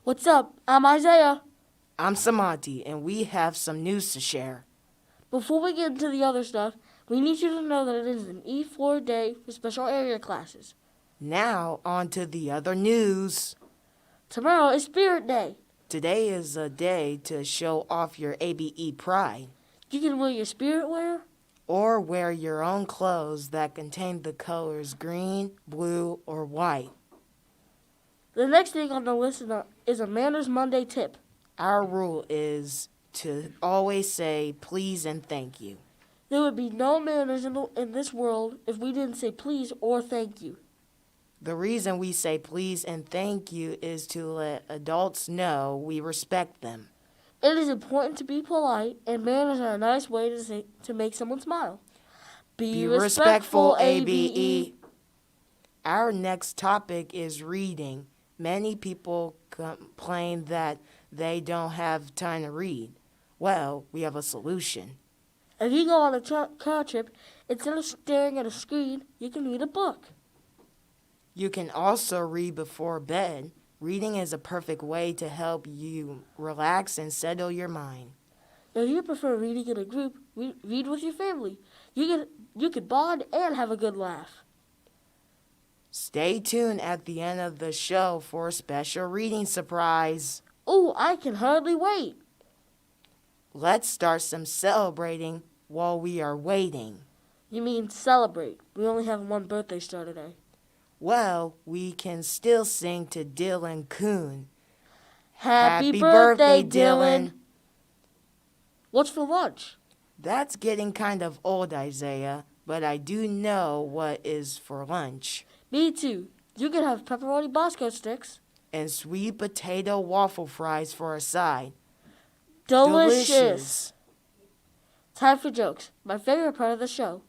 What's up? I'm Isaiah. I'm Samanti, and we have some news to share. Before we get into the other stuff, we need you to know that it is an E4 day for special area classes. Now, on to the other news. Tomorrow is Spirit Day. Today is a day to show off your ABE pride, You can wear your spirit wear. or wear your own clothes that contain the colors green, blue, or white. The next thing on the list is a Manners Monday tip. Our rule is to always say please and thank you. There would be no manners in this world if we didn't say please or thank you. The reason we say please and thank you is to let adults know we respect them. It is important to be polite, and manners are a nice way to make someone smile. Be respectful, ABE. Our next topic is reading. Many people complain that they don't have time to read. Well, we have a solution. If you go on a car trip, instead of staring at a screen, you can read a book. You can also read before bed. Reading is a perfect way to help you relax and settle your mind. If you prefer reading in a group, read with your family. You can bond and have a good laugh. Stay tuned at the end of the show for a special reading surprise. Ooh, I can hardly wait. Let's start some celebrating while we are waiting. You mean celebrate. We only have one birthday star today. Well, we can still sing to Dylan Kuhn. Happy birthday, Dylan. What's for lunch? That's getting kind of old, Isaiah, but I do know what is for lunch. Me too. You can have pepperoni Bosco sticks. And sweet potato waffle fries for a side. Delicious. Time for jokes, my favorite part of the show.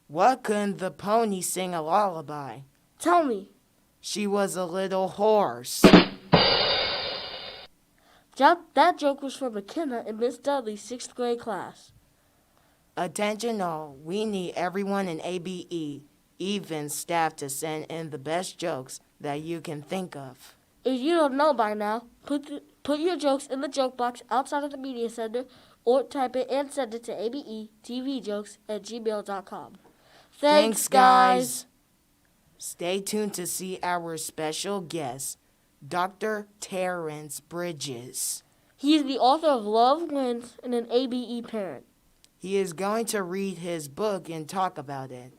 What couldn't the pony sing a lullaby? Tell me. She was a little horse. That joke was from McKenna in Miss Dudley's 6th grade class. Attention all, we need everyone in ABE, even staff, to send in the best jokes that you can think of. If you don't know by now, put your jokes in the joke box outside of the media center, or type it and send it to abetvjokes@gmail.com. Thanks, guys. Stay tuned to see our special guest, Dr. Terrence Bridges. He is the author of Love Wins and an ABE parent. He is going to read his book and talk about it.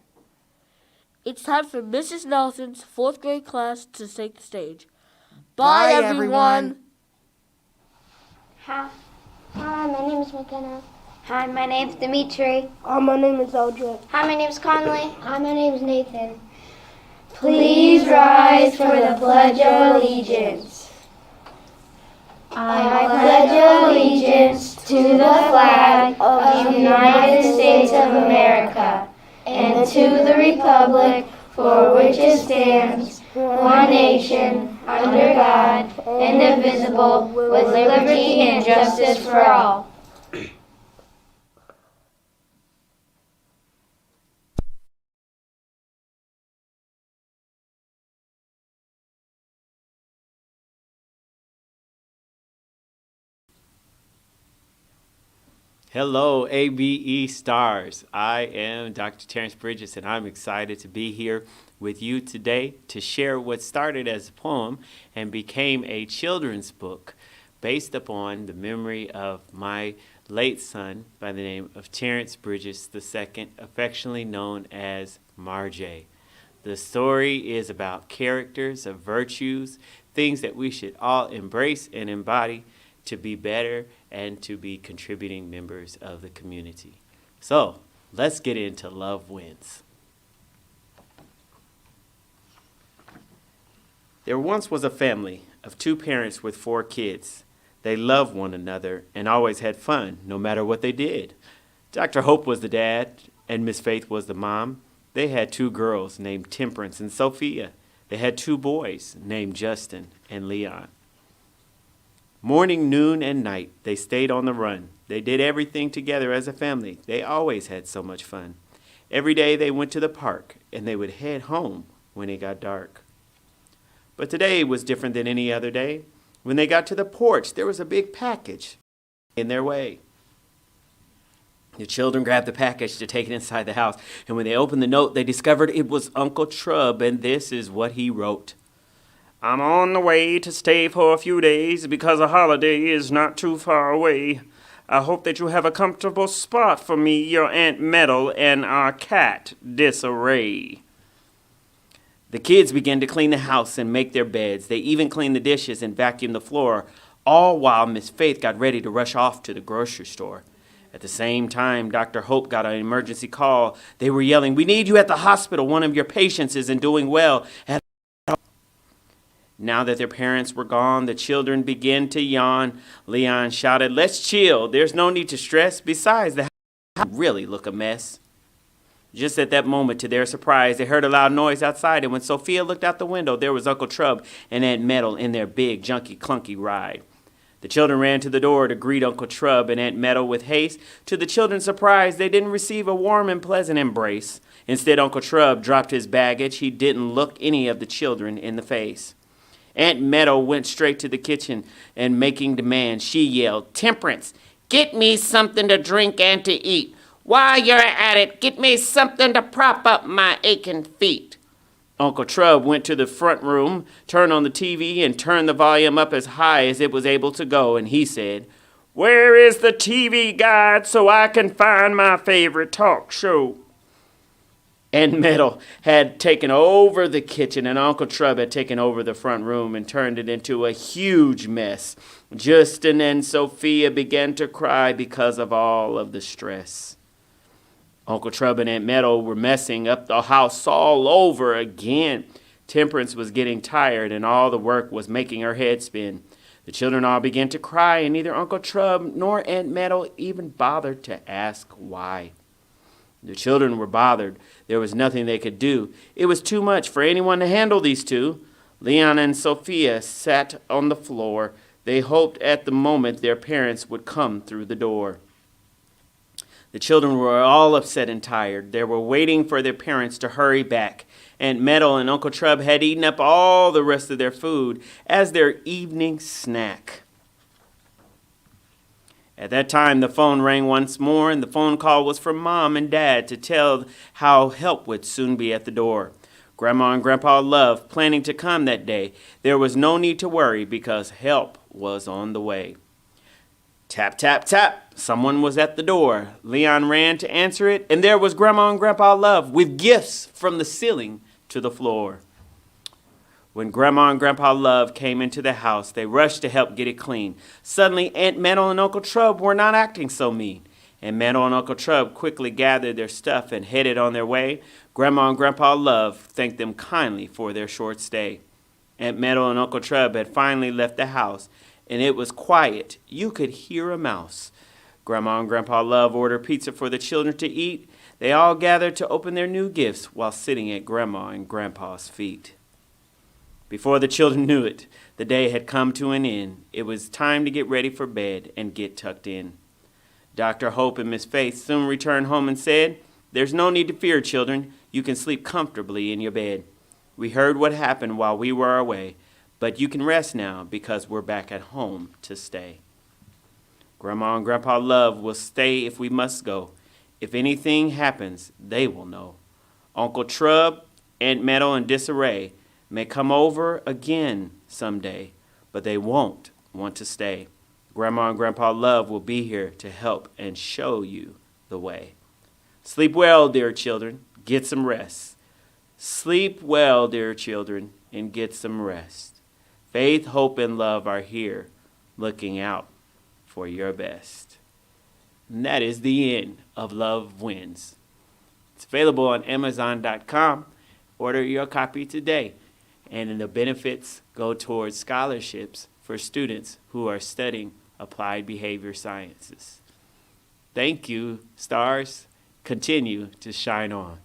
It's time for Mrs. Nelson's 4th grade class to take the stage. Bye, Bye everyone. Hi, my name is McKenna. Hi, my name's Dimitri. My name is Eldred. Hi, my name's Conley. Hi, my name's Nathan. Please rise for the Pledge of Allegiance. I pledge allegiance to the flag of the United States of America and to the republic for which it stands, one nation, under God, indivisible, with liberty and justice for all. Hello, ABE stars. I am Dr. Terrence Bridges, and I'm excited to be here with you today to share what started as a poem and became a children's book based upon the memory of my late son by the name of Terrence Bridges II, affectionately known as Marjay. The story is about characters of virtues, things that we should all embrace and embody to be better and to be contributing members of the community. So, let's get into Love Wins. There once was a family of 2 parents with 4 kids. They loved one another and always had fun, no matter what they did. Dr. Hope was the dad, and Miss Faith was the mom. They had 2 girls named Temperance and Sophia. They had 2 boys named Justin and Leon. Morning, noon, and night, they stayed on the run. They did everything together as a family. They always had so much fun. Every day they went to the park, and they would head home when it got dark. But today was different than any other day. When they got to the porch, there was a big package in their way. The children grabbed the package to take it inside the house, and when they opened the note, they discovered it was Uncle Trub, and this is what he wrote. I'm on the way to stay for a few days because a holiday is not too far away. I hope that you have a comfortable spot for me, your Aunt Metal, and our cat, Disarray. The kids began to clean the house and make their beds. They even cleaned the dishes and vacuumed the floor, all while Miss Faith got ready to rush off to the grocery store. At the same time, Dr. Hope got an emergency call. They were yelling, "We need you at the hospital. One of your patients isn't doing well." Now that their parents were gone, the children began to yawn. Leon shouted, "Let's chill. There's no need to stress. Besides, the house really look a mess." Just at that moment, to their surprise, they heard a loud noise outside, and when Sophia looked out the window, there was Uncle Trub and Aunt Metal in their big, junky, clunky ride. The children ran to the door to greet Uncle Trub and Aunt Metal with haste. To the children's surprise, they didn't receive a warm and pleasant embrace. Instead, Uncle Trub dropped his baggage. He didn't look any of the children in the face. Aunt Metal went straight to the kitchen and making demands, she yelled, "Temperance, get me something to drink and to eat. While you're at it, get me something to prop up my aching feet." Uncle Trub went to the front room, turned on the TV, and turned the volume up as high as it was able to go, and he said, "Where is the TV guide so I can find my favorite talk show?" Aunt Metal had taken over the kitchen, and Uncle Trub had taken over the front room and turned it into a huge mess. Justin and Sophia began to cry because of all of the stress. Uncle Trub and Aunt Metal were messing up the house all over again. Temperance was getting tired, and all the work was making her head spin. The children all began to cry, and neither Uncle Trub nor Aunt Metal even bothered to ask why. The children were bothered. There was nothing they could do. It was too much for anyone to handle these two. Leon and Sophia sat on the floor. They hoped at the moment their parents would come through the door. The children were all upset and tired. They were waiting for their parents to hurry back. Aunt Metal and Uncle Trub had eaten up all the rest of their food as their evening snack. At that time, the phone rang once more, and the phone call was from Mom and Dad to tell how help would soon be at the door. Grandma and Grandpa loved planning to come that day. There was no need to worry because help was on the way. Tap, tap, tap. Someone was at the door. Leon ran to answer it, and there was Grandma and Grandpa Love with gifts from the ceiling to the floor. When Grandma and Grandpa Love came into the house, they rushed to help get it clean. Suddenly, Aunt Metal and Uncle Trub were not acting so mean. Aunt Metal and Uncle Trub quickly gathered their stuff and headed on their way. Grandma and Grandpa Love thanked them kindly for their short stay. Aunt Metal and Uncle Trub had finally left the house, and it was quiet. You could hear a mouse. Grandma and Grandpa Love ordered pizza for the children to eat. They all gathered to open their new gifts while sitting at Grandma and Grandpa's feet. Before the children knew it, the day had come to an end. It was time to get ready for bed and get tucked in. Dr. Hope and Miss Faith soon returned home and said, "There's no need to fear, children. You can sleep comfortably in your bed. We heard what happened while we were away, but you can rest now because we're back at home to stay. Grandma and Grandpa Love will stay if we must go. If anything happens, they will know. Uncle Trub, Aunt Metal, and Disarray may come over again someday, but they won't want to stay. Grandma and Grandpa Love will be here to help and show you the way. Sleep well, dear children. Get some rest. Sleep well, dear children, and get some rest. Faith, hope, and love are here, looking out for your best." And that is the end of Love Wins. It's available on Amazon.com. Order your copy today. And the benefits go towards scholarships for students who are studying applied behavior sciences. Thank you, stars. Continue to shine on.